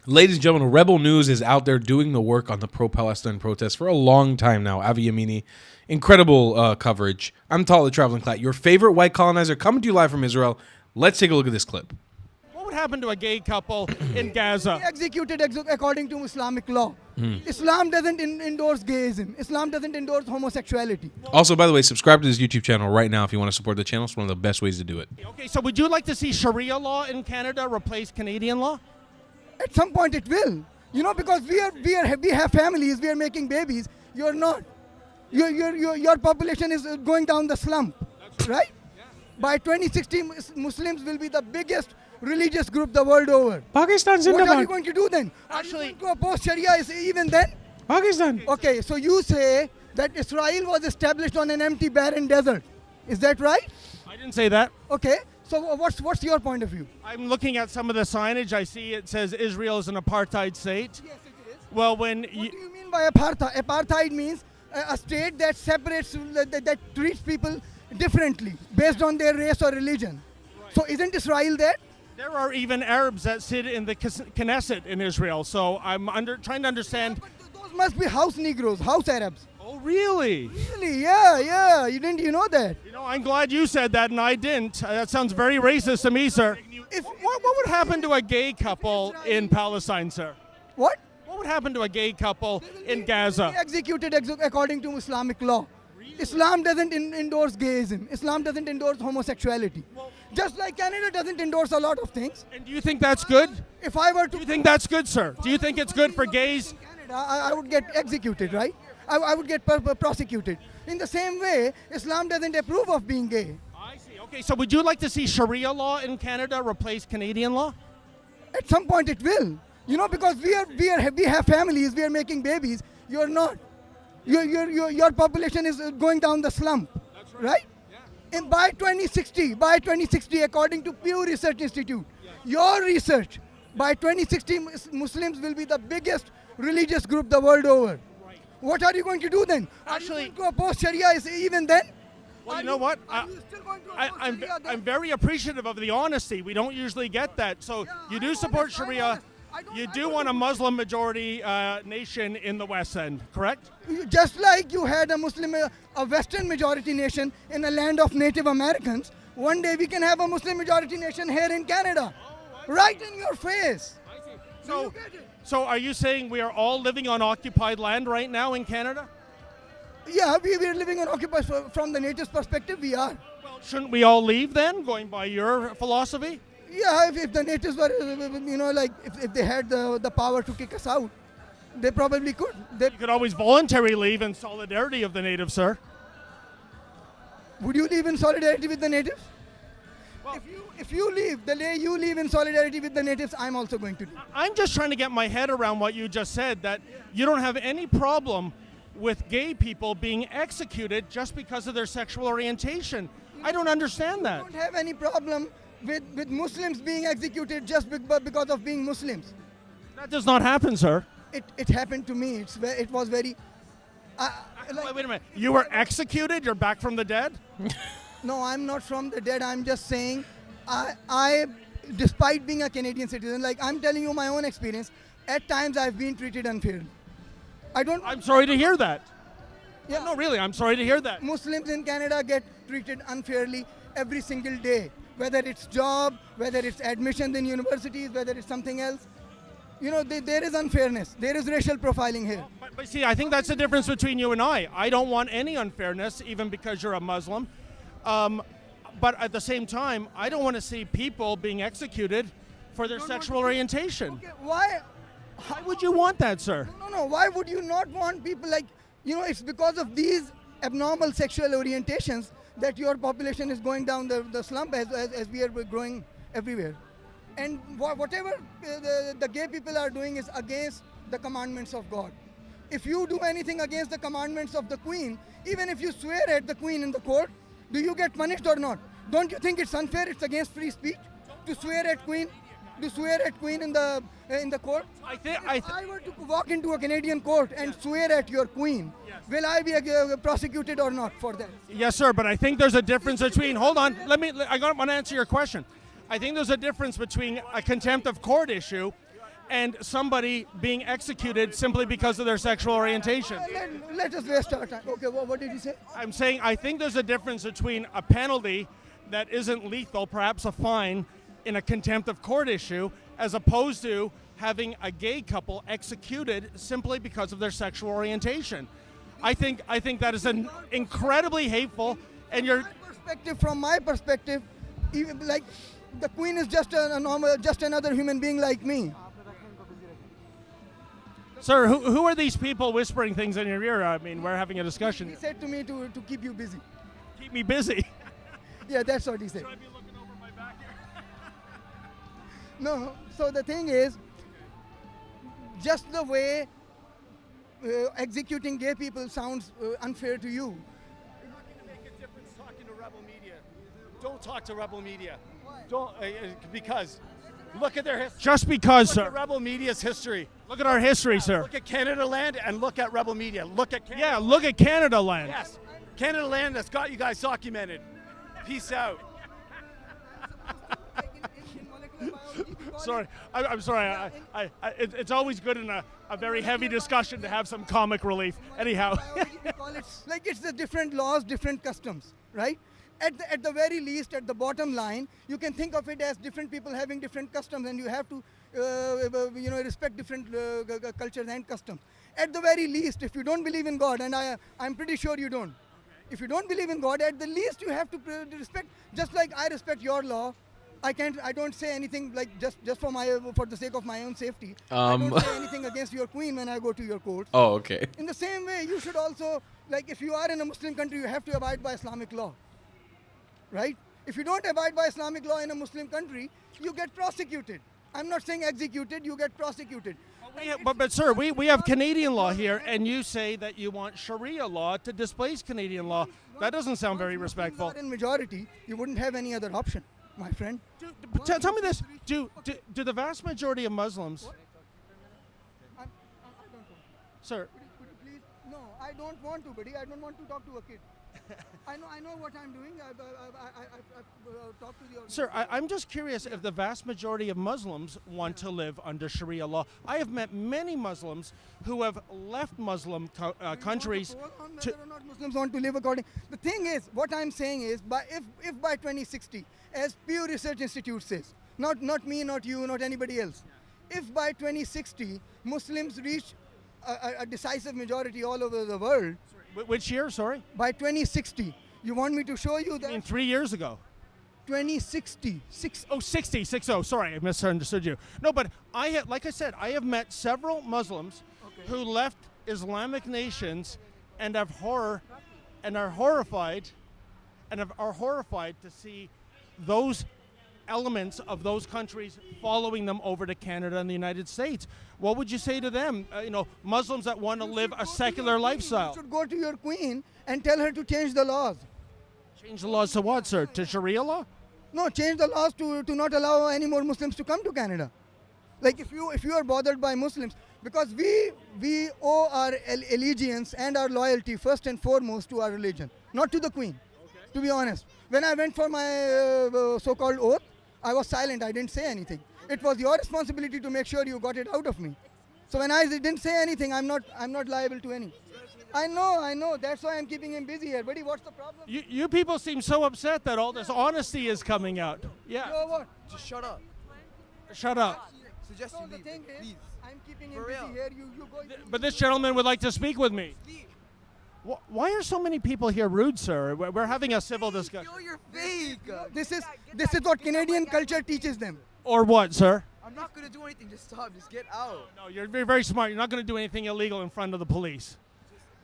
Ladies and gentlemen, Rebel News is out there doing the work on the pro-Palestine protests for a long time now. Avi Yamini, incredible coverage. I'm Tala Traveling Clat, your favorite white colonizer, coming to you live from Israel. Let's take a look at this clip. What would happen to a gay couple in Gaza? Executed according to Islamic law. Islam doesn't endorse gayism. Islam doesn't endorse homosexuality. Also, by the way, subscribe to this YouTube channel right now if you want to support the channel. It's one of the best ways to do it. Okay, so would you like to see Sharia law in Canada replace Canadian law? At some point it will. You know, because we have families, we are making babies. You're not. Your population is going down the slump, right? Yeah. By 2060, Muslims will be the biggest religious group the world over. Pakistan's What are you going to do then? Actually, are you going to oppose Sharia even then? Pakistan. Okay, so you say that Israel was established on an empty, barren desert. Is that right? I didn't say that. Okay, so what's your point of view? I'm looking at some of the signage. I see it says Israel is an apartheid state. Yes, it is. Well, when What do you mean by apartheid? Apartheid means a state that separates, that treats people differently based on their race or religion. Right. So isn't Israel there? there are even Arabs that sit in the Knesset in Israel, so I'm trying to understand. Yeah, but those must be house Negroes, house Arabs. Oh, really? Really? Yeah. You know that? You know, I'm glad you said that and I didn't. That sounds very racist to me, sir. What would happen to a gay couple in Palestine, sir? What? What would happen to a gay couple in Gaza? Executed according to Islamic law. Islam doesn't endorse gayism. Islam doesn't endorse homosexuality. Just like Canada doesn't endorse a lot of things. And do you think that's good? If I were to... Do you think that's good, sir? Do you think it's good for gays? In Canada, I would get executed, right? I would get prosecuted. In the same way, Islam doesn't approve of being gay. I see. Okay, so would you like to see Sharia law in Canada replace Canadian law? At some point it will. You know, because we have families, we are making babies. You're not. Your population is going down the slump, right? Yeah. And by 2060, according to Pew Research Institute, your research, by 2060, Muslims will be the biggest religious group the world over. Right. What are you going to do then? Actually, are you going to oppose Sharia even then? Well, you know what? I'm very appreciative of the honesty. We don't usually get that. So you do support Sharia. You do want a Muslim majority nation in the West End, correct? Just like you had a Western majority nation in a land of Native Americans, one day we can have a Muslim majority nation here in Canada. Right in your face. I see. So are you saying we are all living on occupied land right now in Canada? Yeah, we are living on occupied. From the natives' perspective, we are. Well, shouldn't we all leave then, going by your philosophy? Yeah, if the natives were, you know, like if they had the power to kick us out, they probably could. You could always voluntarily leave in solidarity of the natives, sir. Would you leave in solidarity with the natives? Well, if you leave, the day you leave in solidarity with the natives, I'm also going to leave. I'm just trying to get my head around what you just said, that you don't have any problem with gay people being executed just because of their sexual orientation. I don't understand that. I don't have any problem with Muslims being executed just because of being Muslims. That does not happen, sir. It happened to me. It was very... Wait a minute. You were executed? You're back from the dead? No, I'm not from the dead. I'm just saying, I, despite being a Canadian citizen, like I'm telling you my own experience, at times I've been treated unfairly. I'm sorry to hear that. Yeah. No, really, I'm sorry to hear that. Muslims in Canada get treated unfairly every single day. Whether it's job, whether it's admissions in universities, whether it's something else. You know, there is unfairness. There is racial profiling here. But see, I think that's the difference between you and I. I don't want any unfairness, even because you're a Muslim. But at the same time, I don't want to see people being executed for their sexual orientation. Okay, why? Why would you want that, sir? No. Why would you not want people like, you know, it's because of these abnormal sexual orientations that your population is going down the slump as we are growing everywhere. And whatever the gay people are doing is against the commandments of God. If you do anything against the commandments of the Queen, even if you swear at the Queen in the court, do you get punished or not? Don't you think it's unfair? It's against free speech to swear at Queen? To swear at Queen in the court? If I were to walk into a Canadian court and swear at your Queen, will I be prosecuted or not for that? Yes, sir, but I think there's a difference between, hold on, I want to answer your question. I think there's a difference between a contempt of court issue and somebody being executed simply because of their sexual orientation. Let us waste our time. Okay, what did you say? I'm saying I think there's a difference between a penalty that isn't lethal, perhaps a fine, in a contempt of court issue, as opposed to having a gay couple executed simply because of their sexual orientation. I think that is an incredibly hateful, and you're From my perspective, even, like, the Queen is just a normal, just another human being like me. Sir, who are these people whispering things in your ear? I mean, we're having a discussion. He said to me to keep you busy. Keep me busy. Yeah, that's what he said. Should I be looking over my back here? No, so the thing is, just the way executing gay people sounds unfair to you. You're not going to make a difference talking to Rebel Media. Don't talk to Rebel Media. Don't because look at their history. Just because, Look sir. at Rebel Media's history. Look at our history, sir. Look at Canada Land and look at Rebel Media. Look at Canada. Yeah, look at Canada Land. Yes, Canada Land has got you guys documented. Peace out. Sorry, I'm sorry. It's always good in a very heavy discussion to have some comic relief. Anyhow. Like, it's the different laws, different customs, right? At the very least, at the bottom line, you can think of it as different people having different customs, and you have to respect different cultures and customs. At the very least, if you don't believe in God, and I'm pretty sure you don't, if you don't believe in God, at the least you have to respect, just like I respect your law. I don't say anything like just for the sake of my own safety. I don't say anything against your queen when I go to your court. Oh, okay. In the same way, you should also, like, if you are in a Muslim country, you have to abide by Islamic law, right? If you don't abide by Islamic law in a Muslim country, you get prosecuted. I'm not saying executed, you get prosecuted. But sir, we have Canadian law here, and you say that you want Sharia law to displace Canadian law. That doesn't sound very respectful. In majority, you wouldn't have any other option, my friend. Tell me this: do the vast majority of Muslims, I don't know. sir? Could you please? No, I don't want to, buddy. I don't want to talk to a kid. I know what I'm doing. I've talked to the. Sir, I'm just curious if the vast majority of Muslims want to live under Sharia law. I have met many Muslims who have left Muslim countries to. Whether or not Muslims want to live according. The thing is, what I'm saying is, if by 2060, as Pew Research Institute says, not me, not you, not anybody else, if by 2060 Muslims reach a decisive majority all over the world. Which year, sorry? By 2060. You want me to show you that? I mean, 3 years ago. 2060. 60, sorry, I misunderstood you. No, but like I said, I have met several Muslims who left Islamic nations and are horrified to see those elements of those countries following them over to Canada and the United States. What would you say to them? Muslims that want to live a secular lifestyle. You should go to your queen and tell her to change the laws. Change the laws to what, sir? To Sharia law? No, change the laws to not allow any more Muslims to come to Canada. Like, if you are bothered by Muslims, because we owe our allegiance and our loyalty first and foremost to our religion, not to the queen. Okay. To be honest, when I went for my so-called oath, I was silent. I didn't say anything. It was your responsibility to make sure you got it out of me. So when I didn't say anything, I'm not liable to any. I know. That's why I'm keeping him busy here. Buddy, what's the problem? You people seem so upset that all this honesty is coming out. Yeah. So what? Just shut up. Shut up. Suggest So you the leave, thing is, please. I'm keeping him For busy real. here. You go. But this gentleman would like to speak with me. Why are so many people here rude, sir? We're having a civil discussion. Yo, you're fake. This is what Canadian culture teaches them. Or what, sir? I'm not gonna do anything. Just stop. Just get out. No, you're very, very smart. You're not going to do anything illegal in front of the police.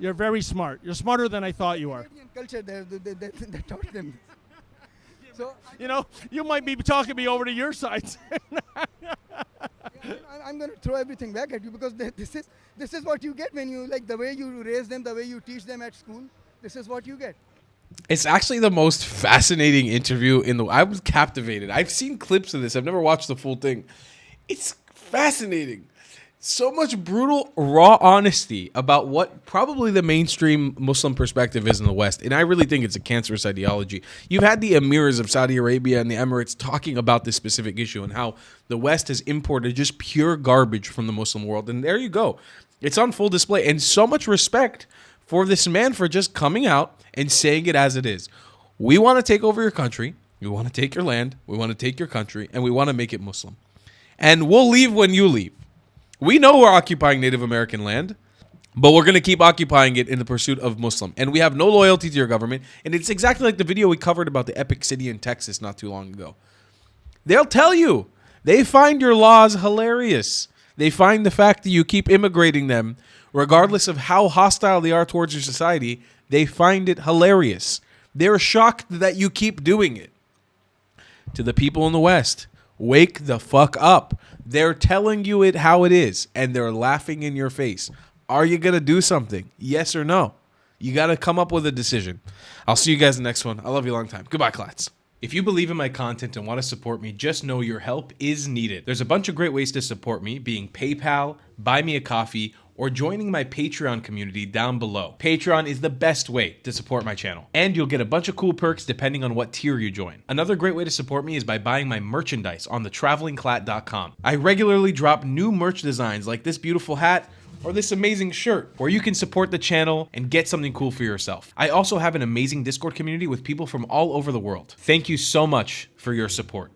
You're very smart. You're smarter than I thought you are. Canadian culture, they taught them this. So You might be talking me over to your side. I'm going to throw everything back at you because this is what you get when you, like, the way you raise them, the way you teach them at school. This is what you get. It's actually the most fascinating interview I was captivated. I've seen clips of this. I've never watched the full thing. It's fascinating. So much brutal, raw honesty about what probably the mainstream Muslim perspective is in the West. And I really think it's a cancerous ideology. You've had the emirs of Saudi Arabia and the Emirates talking about this specific issue and how the West has imported just pure garbage from the Muslim world. And there you go. It's on full display. And so much respect for this man for just coming out and saying it as it is. We want to take over your country. We want to take your land. We want to take your country. And we want to make it Muslim. And we'll leave when you leave. We know we're occupying Native American land, but we're going to keep occupying it in the pursuit of Muslim. And we have no loyalty to your government. And it's exactly like the video we covered about the epic city in Texas not too long ago. They'll tell you. They find your laws hilarious. They find the fact that you keep immigrating them, regardless of how hostile they are towards your society, they find it hilarious. They're shocked that you keep doing it. To the people in the West, wake the fuck up. They're telling you it how it is, and they're laughing in your face. Are you going to do something? Yes or no? You got to come up with a decision. I'll see you guys in the next one. I love you a long time. Goodbye, Clats. If you believe in my content and want to support me, just know your help is needed. There's a bunch of great ways to support me, being PayPal, Buy Me a Coffee, or joining my Patreon community down below. Patreon is the best way to support my channel, and you'll get a bunch of cool perks depending on what tier you join. Another great way to support me is by buying my merchandise on thetravelingclat.com. I regularly drop new merch designs like this beautiful hat or this amazing shirt, where you can support the channel and get something cool for yourself. I also have an amazing Discord community with people from all over the world. Thank you so much for your support.